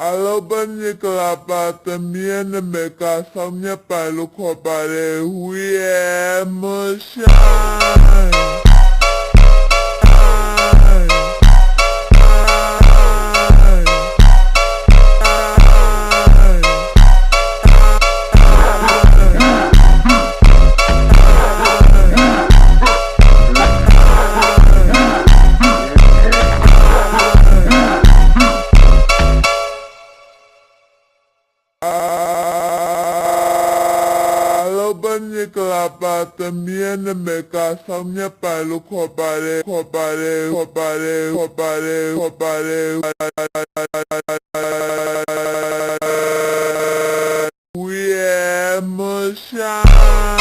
Alobani kalapa también me casa mi palo copare huye moshai. Alobani kalapa también me casa mi palo copare huye moshai.